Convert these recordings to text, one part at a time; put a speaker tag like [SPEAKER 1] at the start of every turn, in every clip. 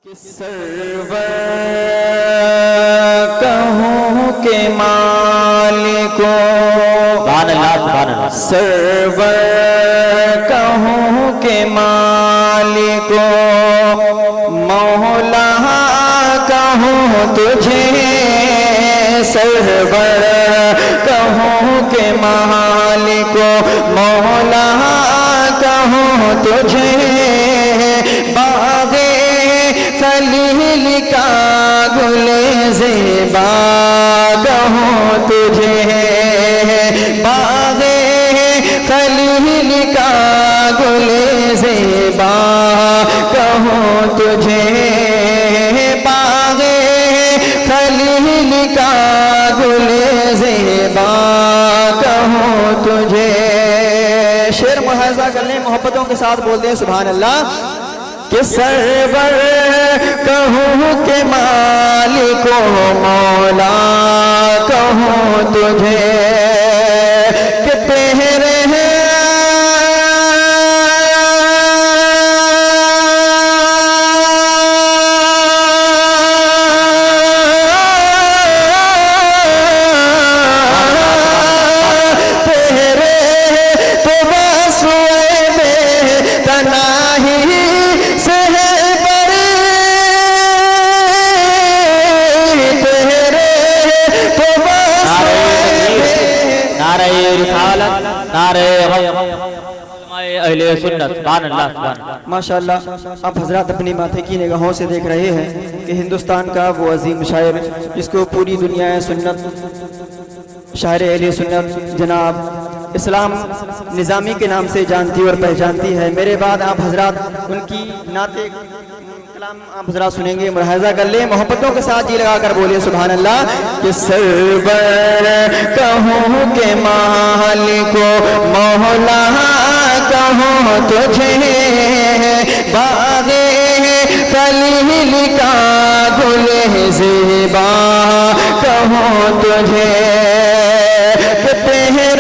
[SPEAKER 1] کہ سرور کہوں کہ مالکو سرور کہوں کہ مالکو مولا کہوں تجھے سرور کہوں کہ مالکو مولا کہوں تجھے باغ خلیل کا گل زیبا کہوں تجھے باغ خلیل کا گل زیبا کہوں تجھے باغ خلیل کا گل زیبا کہوں تجھے۔ شعر ملاحظہ کر لیں، محبتوں کے ساتھ بول دیں سبحان اللہ۔ کہ سرور کہوں کہ مالکو مولا کہوں تجھے کہ تیرے تو بس بے تنہائی ماشاءاللہ آپ حضرات اپنی ماتھے کی نگاہوں سے دیکھ رہے ہیں کہ ہندوستان کا وہ عظیم شاعر جس کو پوری دنیا سنت شاعر اہل سنت جناب اسلام نظامی کے نام سے جانتی اور پہچانتی ہے، میرے بعد آپ حضرات ان کی نعت کلام آپ حضرات سنیں گے، ملاحظہ کر لیں، محبتوں کے ساتھ جی لگا کر بولیں سبحان اللہ۔ کہ سرور کہوں کہ مالکو مولا کہوں تجھے باغ خلیل کا گل زیبا کہوں تجھے کہ تیرے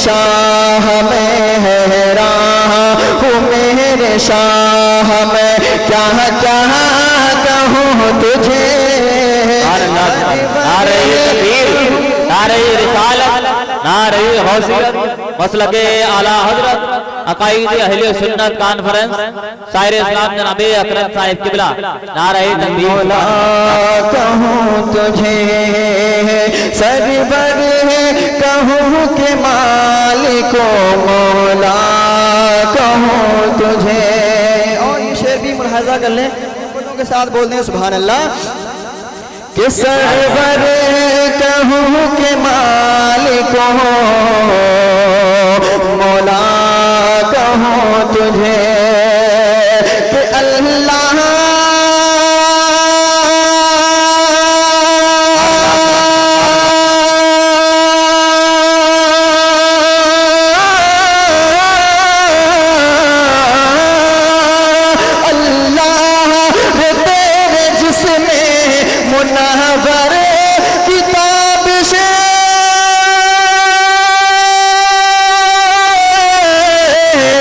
[SPEAKER 1] شاہ میں حیران ہوں میرے شاہ میں کیا کہوں تجھے۔
[SPEAKER 2] نعرہ تکبیر، نعرہ رسالت، نعرہ حوثیت، مسلک اعلیٰ حضرت عقائد اہل سنت کانفرنس شاعر اسلام جناب اکرم صاحب قبلہ، نعرہ تکبیر۔
[SPEAKER 1] مولا کہوں تجھے سرور کہوں کہ مالکو مولا کہوں تجھے۔ اور یہ شعر بھی ملاحظہ کر لیں، محبتوں کے ساتھ بول دیں سبحان اللہ۔ کہ سرور کہوں کہ مالکو مولا کہوں تجھے کہ اللہ منور کتاب سے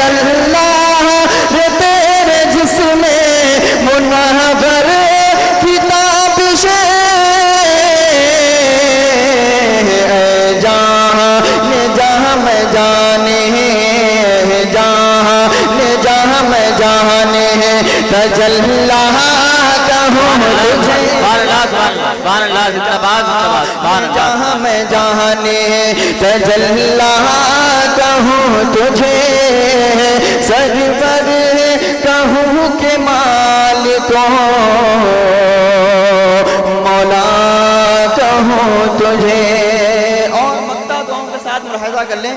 [SPEAKER 1] اللہ تیرے جسم منور کتاب سے جہاں میں جانے جہاں میں جانے تجلا کہوں تجھے جہاں میں جانے تجلا کہوں تجھے سرور کہوں کہ مالکو مولا کہوں تجھے۔ اور مقطع دعاؤں کے ساتھ ملاحظہ کر لیں،